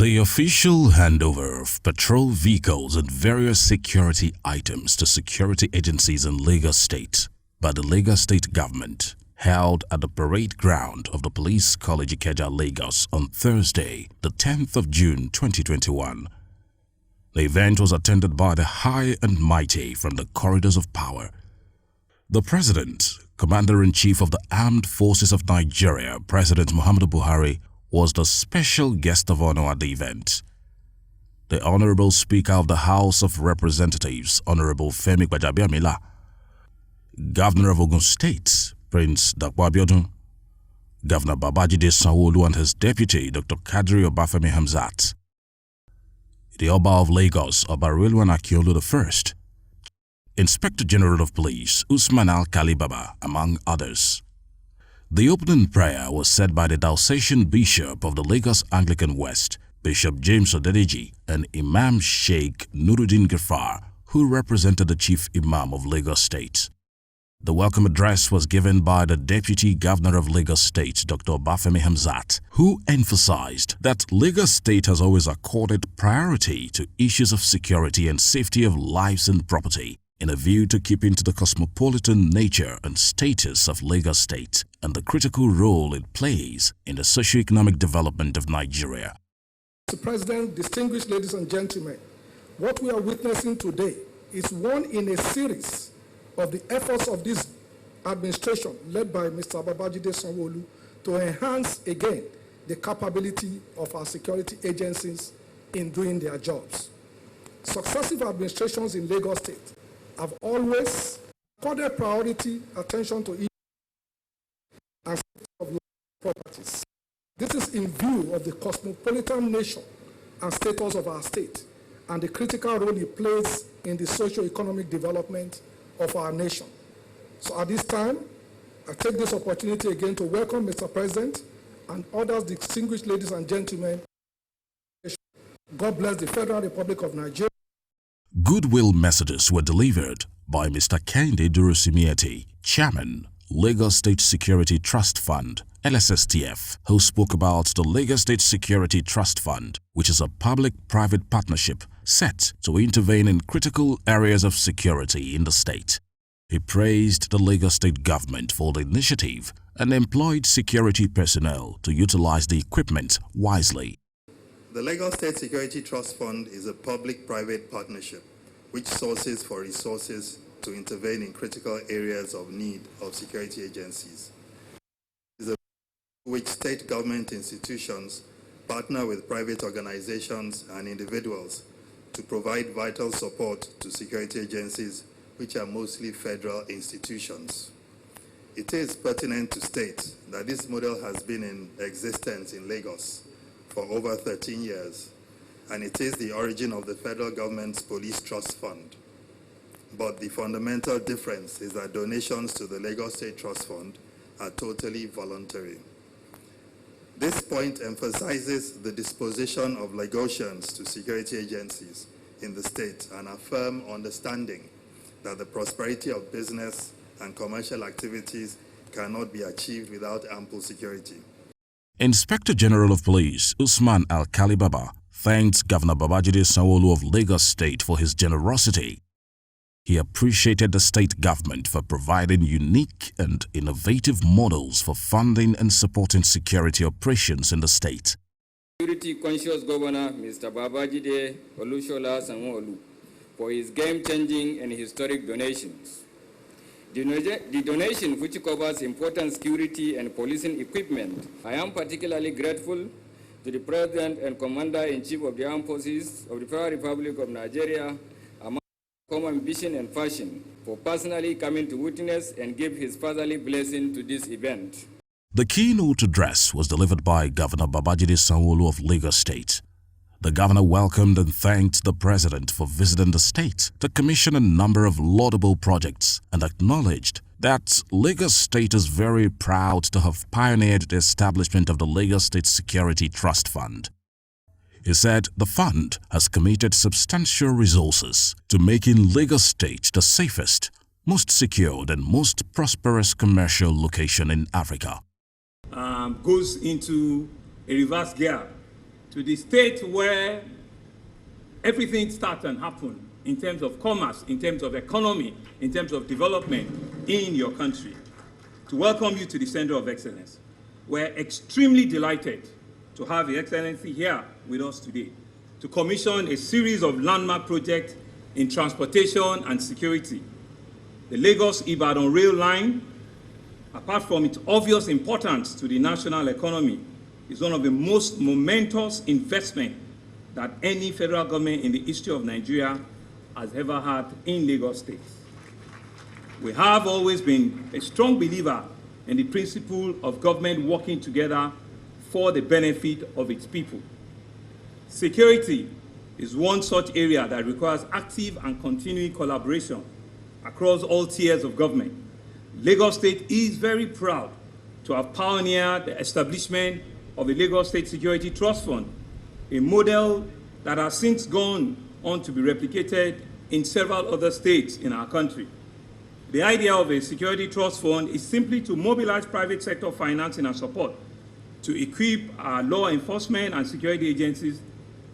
The official handover of patrol vehicles and various security items to security agencies in Lagos State by the Lagos State government held at the parade ground of the Police College Ikeja, Lagos on Thursday, the 10th of June 2021. The event was attended by the high and mighty from the corridors of power. The President, Commander-in-Chief of the Armed Forces of Nigeria, President Muhammadu Buhari, was the special guest of honor at the event. The Honorable Speaker of the House of Representatives, Honorable Femi Gbajabiamila, Governor of Ogun State, Prince Dapo Abiodun, Governor Babajide Sanwo and his deputy, Dr. Kadri Obafemi Hamzat, the Oba of Lagos, Oba Rilwan Akiolu I, Inspector General of Police, Usman Al-Kali Baba, among others. The opening prayer was said by the Diocesan Bishop of the Lagos Anglican West, Bishop James Odedeji, and Imam Sheikh Nuruddin Gafar, who represented the Chief Imam of Lagos State. The welcome address was given by the Deputy Governor of Lagos State, Dr. Obafemi Hamzat, who emphasized that Lagos State has always accorded priority to issues of security and safety of lives and property, in a view to keeping to the cosmopolitan nature and status of Lagos State and the critical role it plays in the socio-economic development of Nigeria. Mr. President, distinguished ladies and gentlemen, what we are witnessing today is one in a series of the efforts of this administration led by Mr. Babajide Sanwo to enhance again the capability of our security agencies in doing their jobs. Successive administrations in Lagos State have always accorded priority attention to issues and safety of properties. This is in view of the cosmopolitan nature and status of our state and the critical role it plays in the socio-economic development of our nation. So at this time, I take this opportunity again to welcome Mr. President and others distinguished ladies and gentlemen. God bless the Federal Republic of Nigeria. Goodwill messages were delivered by Mr. Kehinde Durosimieti, Chairman, Lagos State Security Trust Fund, LSSTF, who spoke about the Lagos State Security Trust Fund, which is a public-private partnership set to intervene in critical areas of security in the state. He praised the Lagos State government for the initiative and employed security personnel to utilize the equipment wisely. The Lagos State Security Trust Fund is a public-private partnership which sources for resources to intervene in critical areas of need of security agencies. It is a which state government institutions partner with private organizations and individuals to provide vital support to security agencies which are mostly federal institutions. It is pertinent to state that this model has been in existence in Lagos for over 13 years, and it is the origin of the federal government's Police Trust Fund. But the fundamental difference is that donations to the Lagos State Trust Fund are totally voluntary. This point emphasizes the disposition of Lagosians to security agencies in the state and a firm understanding that the prosperity of business and commercial activities cannot be achieved without ample security. Inspector General of Police Usman Al-Kali Baba thanked Governor Babajide Sanwo of Lagos State for his generosity. He appreciated the state government for providing unique and innovative models for funding and supporting security operations in the state. Security-conscious Governor Mr. Babajide Olushola Sanwo for his game-changing and historic donations. The donation, which covers important security and policing equipment, I am particularly grateful to the President and Commander-in-Chief of the Armed Forces of the Federal Republic of Nigeria, among common vision and passion, for personally coming to witness and give his fatherly blessing to this event. The keynote address was delivered by Governor Babajide Sanwo of Lagos State. The governor welcomed and thanked the president for visiting the state to commission a number of laudable projects and acknowledged that Lagos State is very proud to have pioneered the establishment of the Lagos State Security Trust Fund. He said the fund has committed substantial resources to making Lagos State the safest, most secured and most prosperous commercial location in Africa. Goes into a reverse gear to the state where everything starts and happens in terms of commerce, in terms of economy, in terms of development in your country, to welcome you to the Center of Excellence. We're extremely delighted to have Your Excellency here with us today to commission a series of landmark projects in transportation and security. The Lagos-Ibadan rail line, apart from its obvious importance to the national economy, is one of the most momentous investments that any federal government in the history of Nigeria has ever had in Lagos State. We have always been a strong believer in the principle of government working together for the benefit of its people. Security is one such area that requires active and continuing collaboration across all tiers of government. Lagos State is very proud to have pioneered the establishment of the Lagos State Security Trust Fund, a model that has since gone on to be replicated in several other states in our country. The idea of a security trust fund is simply to mobilize private sector financing and support to equip our law enforcement and security agencies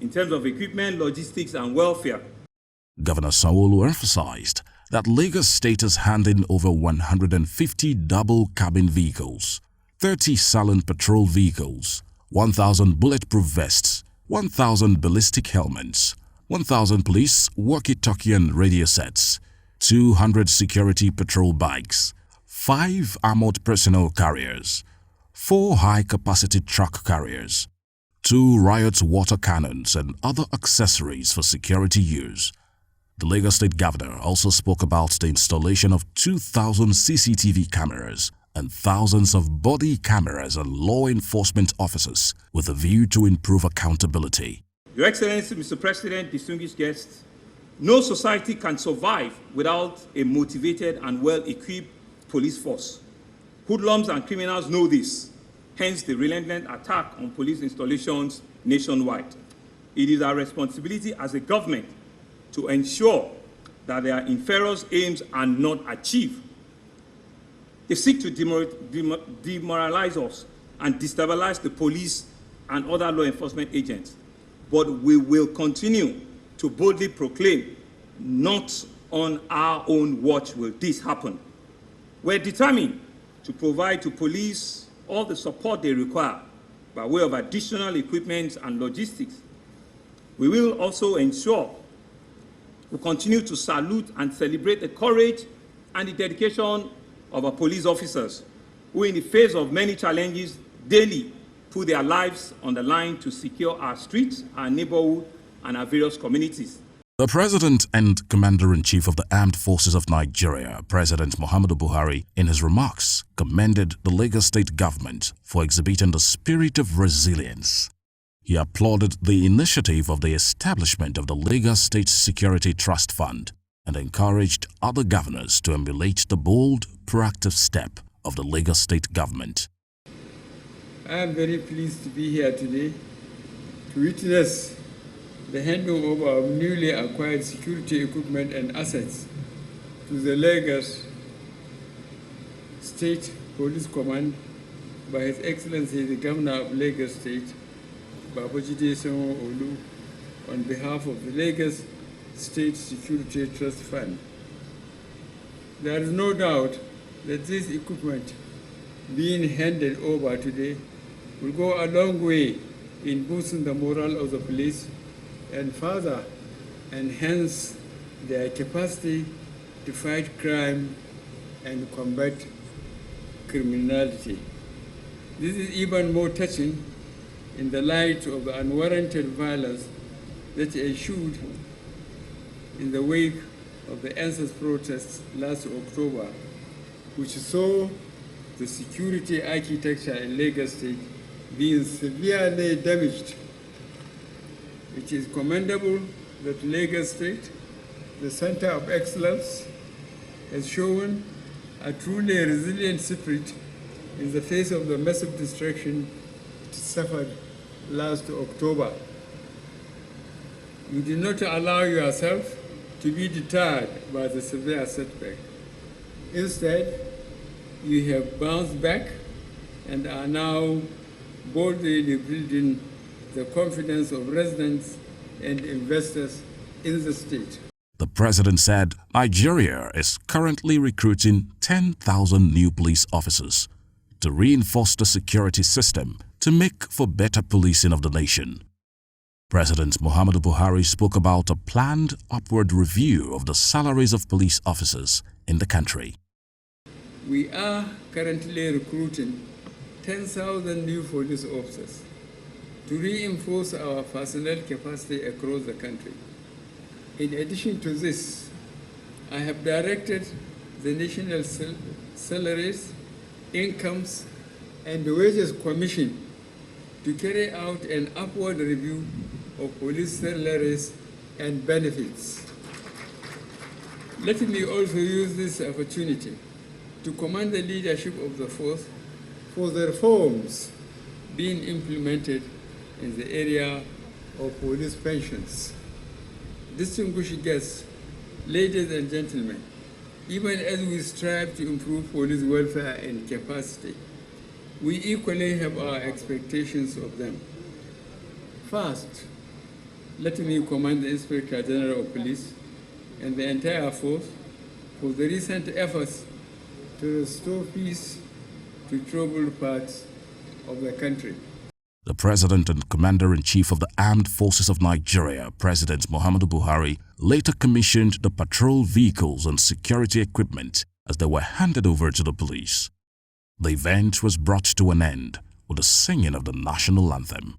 in terms of equipment, logistics, and welfare. Governor Sanwo emphasized that Lagos State is handing over 150 double-cabin vehicles, 30 silent patrol vehicles, 1,000 bulletproof vests, 1,000 ballistic helmets, 1,000 police walkie-talkie and radio sets, 200 security patrol bikes, 5 armored personnel carriers, 4 high-capacity truck carriers, 2 riot water cannons and other accessories for security use. The Lagos State Governor also spoke about the installation of 2,000 CCTV cameras and thousands of body cameras and law enforcement officers with a view to improve accountability. Your Excellency, Mr. President, distinguished guests, no society can survive without a motivated and well-equipped police force. Hoodlums and criminals know this, hence the relentless attack on police installations nationwide. It is our responsibility as a government to ensure that their nefarious aims are not achieved. They seek to demoralize us and destabilize the police and other law enforcement agents. But we will continue to boldly proclaim, not on our own watch will this happen. We're determined to provide to police all the support they require by way of additional equipment and logistics. We will also ensure we continue to salute and celebrate the courage and the dedication of our police officers who, in the face of many challenges, daily put their lives on the line to secure our streets, our neighborhood, and our various communities. The President and Commander-in-Chief of the Armed Forces of Nigeria, President Muhammadu Buhari, in his remarks, commended the Lagos State government for exhibiting the spirit of resilience. He applauded the initiative of the establishment of the Lagos State Security Trust Fund and encouraged other governors to emulate the bold, proactive step of the Lagos State government. I am very pleased to be here today to witness the handing over of newly acquired security equipment and assets to the Lagos State Police Command by His Excellency the Governor of Lagos State, Sanwo, on behalf of the Lagos State Security Trust Fund. There is no doubt that this equipment being handed over today will go a long way in boosting the morale of the police and further enhance their capacity to fight crime and combat criminality. This is even more touching in the light of the unwarranted violence that ensued in the wake of the ANSAS protests last October, which saw the security architecture in Lagos State being severely damaged. It is commendable that Lagos State, the Center of Excellence, has shown a truly resilient spirit in the face of the massive destruction it suffered last October. You did not allow yourself to be deterred by the severe setback. Instead, you have bounced back and are now boldly rebuilding the confidence of residents and investors in the state. The president said Nigeria is currently recruiting 10,000 new police officers to reinforce the security system to make for better policing of the nation. President Muhammadu Buhari spoke about a planned upward review of the salaries of police officers in the country. We are currently recruiting 10,000 new police officers to reinforce our personnel capacity across the country. In addition to this, I have directed the National Salaries, Incomes, and Wages Commission to carry out an upward review of police salaries and benefits. Let me also use this opportunity to commend the leadership of the force for the reforms being implemented in the area of police pensions. Distinguished guests, ladies and gentlemen, even as we strive to improve police welfare and capacity, we equally have our expectations of them. First, let me commend the Inspector General of Police and the entire force for the recent efforts to restore peace to troubled parts of the country. The President and Commander-in-Chief of the Armed Forces of Nigeria, President Muhammadu Buhari, later commissioned the patrol vehicles and security equipment as they were handed over to the police. The event was brought to an end with the singing of the national anthem.